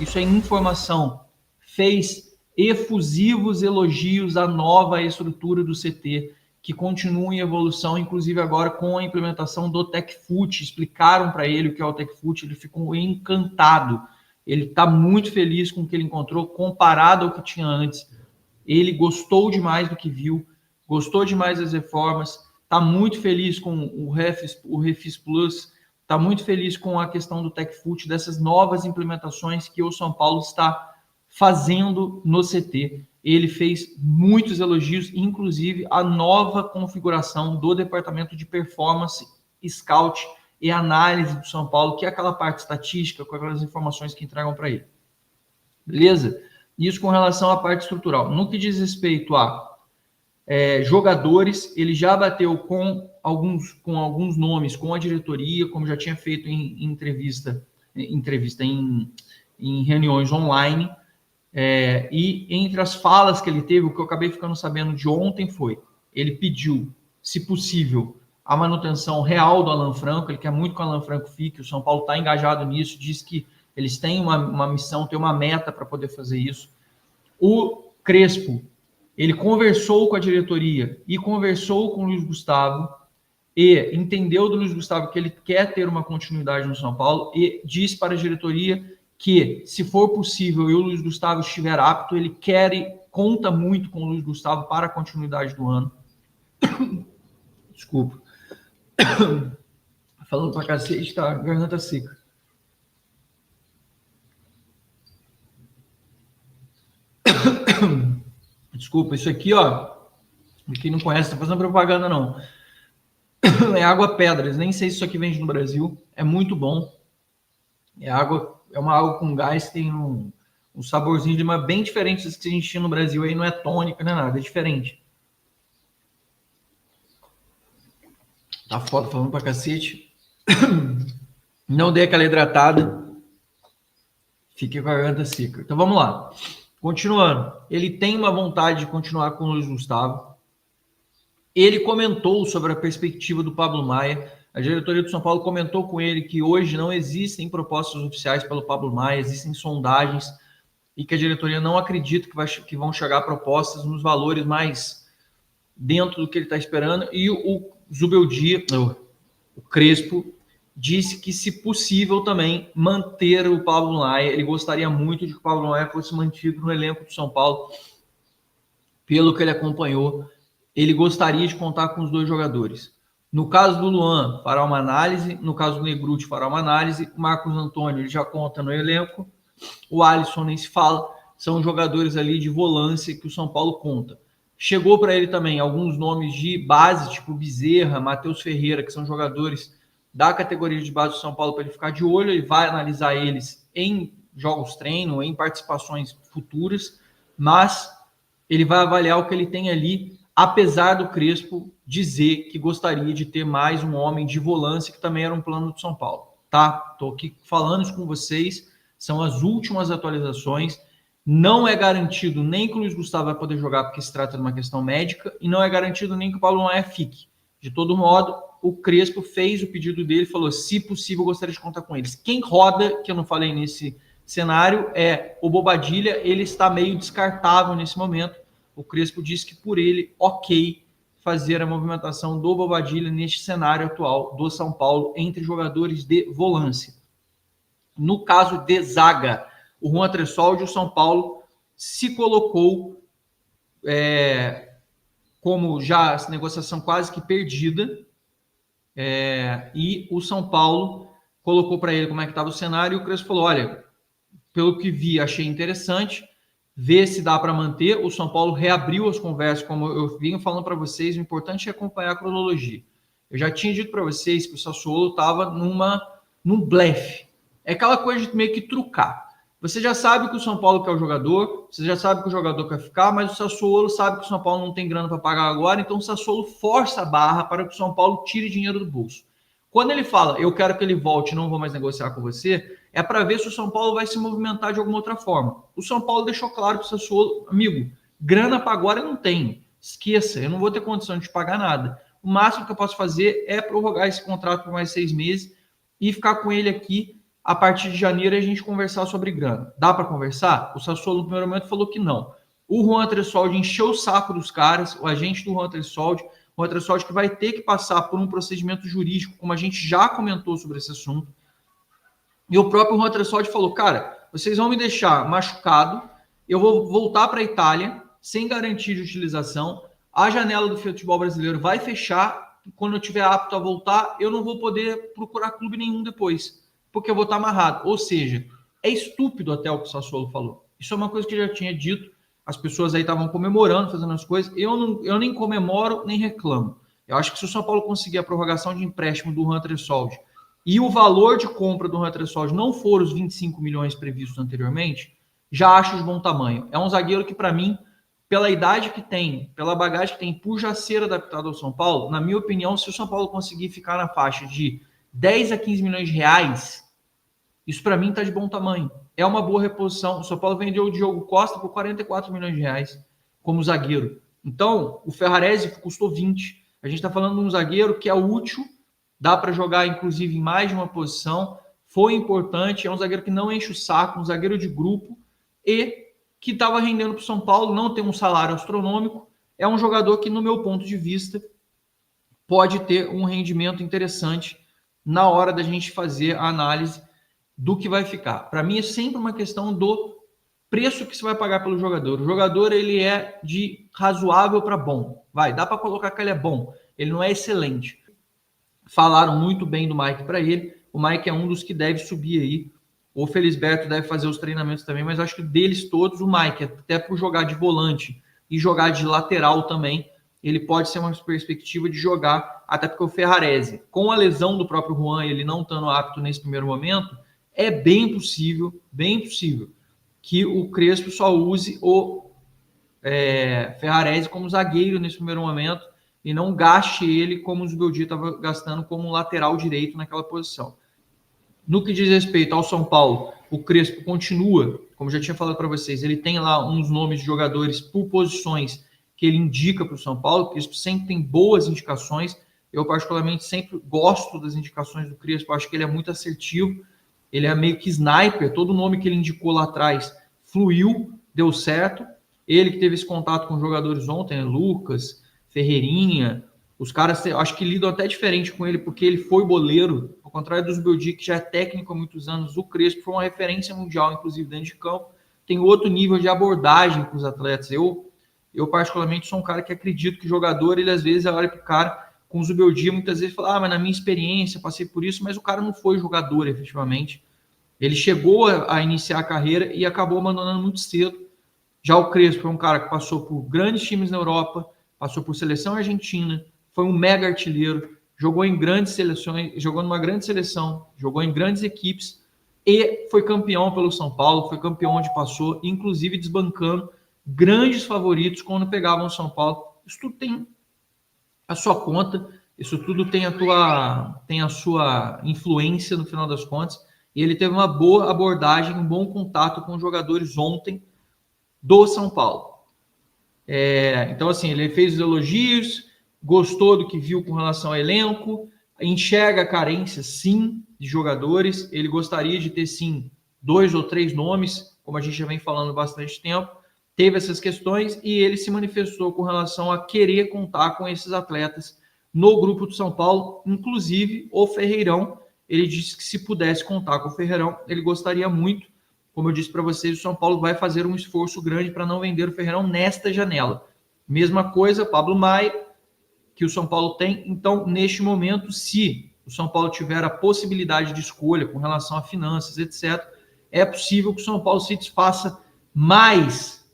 isso é informação, fez efusivos elogios à nova estrutura do CT, que continua em evolução, inclusive agora com a implementação do TechFoot. Explicaram para ele o que é o TechFoot, ele ficou encantado. Ele está muito feliz com o que ele encontrou comparado ao que tinha antes. Ele gostou demais do que viu, gostou demais das reformas, está muito feliz com o Refis Plus, está muito feliz com a questão do TechFoot, dessas novas implementações que o São Paulo está fazendo no CT. Ele fez muitos elogios, inclusive a nova configuração do departamento de performance, scout e análise do São Paulo, que é aquela parte estatística, com aquelas informações que entregam para ele. Beleza? Isso com relação à parte estrutural. No que diz respeito a jogadores, ele já bateu com alguns nomes, com a diretoria, como já tinha feito em entrevista em reuniões online. E entre as falas que ele teve, o que eu acabei ficando sabendo de ontem foi, ele pediu, se possível, a manutenção real do Alan Franco, ele quer muito que o Alan Franco fique, o São Paulo está engajado nisso, diz que eles têm uma missão, têm uma meta para poder fazer isso. O Crespo, ele conversou com a diretoria e conversou com o Luiz Gustavo e entendeu do Luiz Gustavo que ele quer ter uma continuidade no São Paulo e disse para a diretoria que, se for possível e o Luiz Gustavo estiver apto, ele quer e conta muito com o Luiz Gustavo para a continuidade do ano. Desculpa. Falando pra cacete, tá? Garganta seca. Desculpa, isso aqui, ó. Quem não conhece, tá fazendo propaganda, não. É água pedras. Nem sei se isso aqui vende no Brasil. É muito bom. É uma água com gás, tem um saborzinho de uma bem diferente das que a gente tinha no Brasil. Aí não é tônica, não é nada, é diferente. Tá foda, falando pra cacete. Não dei aquela hidratada. Fiquei com a garganta seca. Então vamos lá. Continuando. Ele tem uma vontade de continuar com o Luiz Gustavo. Ele comentou sobre a perspectiva do Pablo Maia. A diretoria do São Paulo comentou com ele que hoje não existem propostas oficiais pelo Pablo Maia, existem sondagens e que a diretoria não acredita que vão chegar propostas nos valores mais dentro do que ele está esperando. E o Zubeldia, o Crespo, disse que, se possível, também manter o Pablo Maia. Ele gostaria muito de que o Pablo Maia fosse mantido no elenco do São Paulo. Pelo que ele acompanhou, ele gostaria de contar com os dois jogadores. No caso do Luan, fará uma análise. No caso do Negruti, fará uma análise. O Marcos Antônio, ele já conta no elenco. O Alisson nem se fala. São jogadores ali de volância que o São Paulo conta. Chegou para ele também alguns nomes de base, tipo Bezerra, Matheus Ferreira, que são jogadores da categoria de base do São Paulo, para ele ficar de olho. Ele vai analisar eles em jogos treino, em participações futuras, mas ele vai avaliar o que ele tem ali, apesar do Crespo dizer que gostaria de ter mais um homem de volância, que também era um plano do São Paulo, tá? Estou aqui falando isso com vocês, são as últimas atualizações. Não é garantido nem que o Luiz Gustavo vai poder jogar, porque se trata de uma questão médica, e não é garantido nem que o Pablo Maia fique. De todo modo, o Crespo fez o pedido dele e falou, se possível, gostaria de contar com eles. Quem roda, que eu não falei nesse cenário, é o Bobadilla. Ele está meio descartável nesse momento. O Crespo disse que, por ele, ok fazer a movimentação do Bobadilla neste cenário atual do São Paulo entre jogadores de volância. No caso de zaga, o Juan Tressoldi, o São Paulo se colocou como já essa negociação quase que perdida, e o São Paulo colocou para ele como é que estava o cenário, e o Crespo falou, olha, pelo que vi, achei interessante, ver se dá para manter. O São Paulo reabriu as conversas, como eu vinha falando para vocês, o importante é acompanhar a cronologia. Eu já tinha dito para vocês que o Sassuolo estava num blefe. É aquela coisa de meio que trucar. Você já sabe que o São Paulo quer o jogador, você já sabe que o jogador quer ficar, mas o Sassuolo sabe que o São Paulo não tem grana para pagar agora, então o Sassuolo força a barra para que o São Paulo tire dinheiro do bolso. Quando ele fala, eu quero que ele volte, não vou mais negociar com você, é para ver se o São Paulo vai se movimentar de alguma outra forma. O São Paulo deixou claro para o Sassuolo, amigo, grana para agora eu não tenho, esqueça, eu não vou ter condição de pagar nada. O máximo que eu posso fazer é prorrogar esse contrato por mais 6 meses e ficar com ele aqui a partir de janeiro a gente conversar sobre grana. Dá para conversar? O Sassuolo no primeiro momento falou que não. O Juan Tressoldi encheu o saco dos caras, o agente do Juan Tressoldi que vai ter que passar por um procedimento jurídico, como a gente já comentou sobre esse assunto. E o próprio Juan Tressoldi falou, cara, vocês vão me deixar machucado, eu vou voltar para a Itália sem garantia de utilização, a janela do futebol brasileiro vai fechar, quando eu estiver apto a voltar, eu não vou poder procurar clube nenhum depois, porque eu vou estar amarrado. Ou seja, é estúpido até o que o Sassuolo falou. Isso é uma coisa que eu já tinha dito, as pessoas aí estavam comemorando, fazendo as coisas, eu nem comemoro, nem reclamo. Eu acho que se o São Paulo conseguir a prorrogação de empréstimo do Juan Tressoldi e o valor de compra do Juan Tressoldi não for os 25 milhões previstos anteriormente, já acho de bom tamanho. É um zagueiro que, para mim, pela idade que tem, pela bagagem que tem, por já ser adaptado ao São Paulo, na minha opinião, se o São Paulo conseguir ficar na faixa de 10 a 15 milhões de reais, isso para mim está de bom tamanho. É uma boa reposição. O São Paulo vendeu o Diogo Costa por 44 milhões de reais como zagueiro. Então, o Ferrarese custou 20. A gente está falando de um zagueiro que é útil, dá para jogar inclusive em mais de uma posição, foi importante, é um zagueiro que não enche o saco, um zagueiro de grupo e que estava rendendo para o São Paulo, não tem um salário astronômico, é um jogador que, no meu ponto de vista, pode ter um rendimento interessante na hora da gente fazer a análise do que vai ficar. Para mim é sempre uma questão do preço que você vai pagar pelo jogador. O jogador ele é de razoável para bom. Dá para colocar que ele é bom. Ele não é excelente. Falaram muito bem do Mike para ele. O Mike é um dos que deve subir aí. O Felisberto deve fazer os treinamentos também, mas acho que deles todos, o Mike, até por jogar de volante e jogar de lateral também, ele pode ser uma perspectiva de jogar, até porque o Ferrarese, com a lesão do próprio Juan, ele não estando apto nesse primeiro momento, é bem possível que o Crespo só use o Ferrarese como zagueiro nesse primeiro momento e não gaste ele como o Zubeldia estava gastando como lateral direito naquela posição. No que diz respeito ao São Paulo, o Crespo continua, como já tinha falado para vocês, ele tem lá uns nomes de jogadores por posições que ele indica para o São Paulo. O Crespo sempre tem boas indicações. Eu, particularmente, sempre gosto das indicações do Crespo. Acho que ele é muito assertivo. Ele é meio que sniper. Todo nome que ele indicou lá atrás fluiu, deu certo. Ele que teve esse contato com os jogadores ontem, né? Lucas, Ferreirinha. Os caras, acho que lidam até diferente com ele, porque ele foi boleiro. Ao contrário do Zubeldia, que já é técnico há muitos anos, o Crespo foi uma referência mundial, inclusive dentro de campo. Tem outro nível de abordagem com os atletas. Eu particularmente, sou um cara que acredito que o jogador, ele às vezes olha para o cara com o Zubeldia, muitas vezes fala, mas na minha experiência, passei por isso, mas o cara não foi jogador, efetivamente. Ele chegou a iniciar a carreira e acabou abandonando muito cedo. Já o Crespo foi um cara que passou por grandes times na Europa, passou por seleção argentina, foi um mega artilheiro, jogou em grandes seleções, jogou numa grande seleção, jogou em grandes equipes e foi campeão pelo São Paulo, foi campeão onde passou, inclusive desbancando grandes favoritos quando pegavam o São Paulo. Isso tudo tem a sua conta, isso tudo tem a sua influência no final das contas, e ele teve uma boa abordagem, um bom contato com os jogadores ontem do São Paulo. Então, assim, ele fez os elogios, gostou do que viu com relação ao elenco, enxerga a carência, sim, de jogadores. Ele gostaria de ter, sim, 2 ou 3 nomes, como a gente já vem falando há bastante tempo. Teve essas questões e ele se manifestou com relação a querer contar com esses atletas no grupo do São Paulo, inclusive o Ferreirão. Ele disse que se pudesse contar com o Ferreirão, ele gostaria muito. Como eu disse para vocês, o São Paulo vai fazer um esforço grande para não vender o Ferreirão nesta janela. Mesma coisa, Pablo Maia, que o São Paulo tem. Então, neste momento, se o São Paulo tiver a possibilidade de escolha com relação a finanças, etc., é possível que o São Paulo se desfaça mais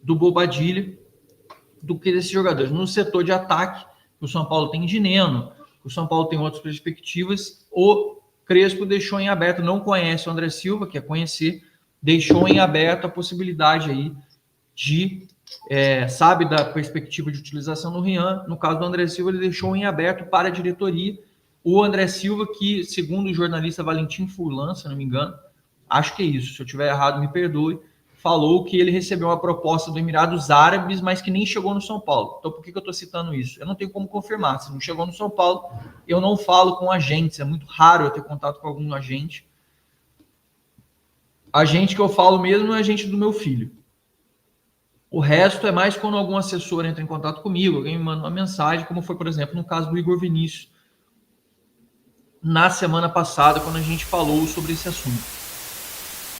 do Bobadilha do que desses jogadores. No setor de ataque, o São Paulo tem Dineno, o São Paulo tem outras perspectivas. O Crespo deixou em aberto, não conhece o André Silva, quer conhecer, deixou em aberto a possibilidade aí de, sabe da perspectiva de utilização do Rian. No caso do André Silva, ele deixou em aberto para a diretoria. O André Silva, que segundo o jornalista Valentim Furlan, se não me engano, acho que é isso, se eu estiver errado, me perdoe, falou que ele recebeu uma proposta do Emirados Árabes, mas que nem chegou no São Paulo. Então, por que eu estou citando isso? Eu não tenho como confirmar. Se não chegou no São Paulo, eu não falo com agentes. É muito raro eu ter contato com algum agente. A gente que eu falo mesmo é a gente do meu filho. O resto é mais quando algum assessor entra em contato comigo, alguém me manda uma mensagem, como foi, por exemplo, no caso do Igor Vinícius, na semana passada, quando a gente falou sobre esse assunto.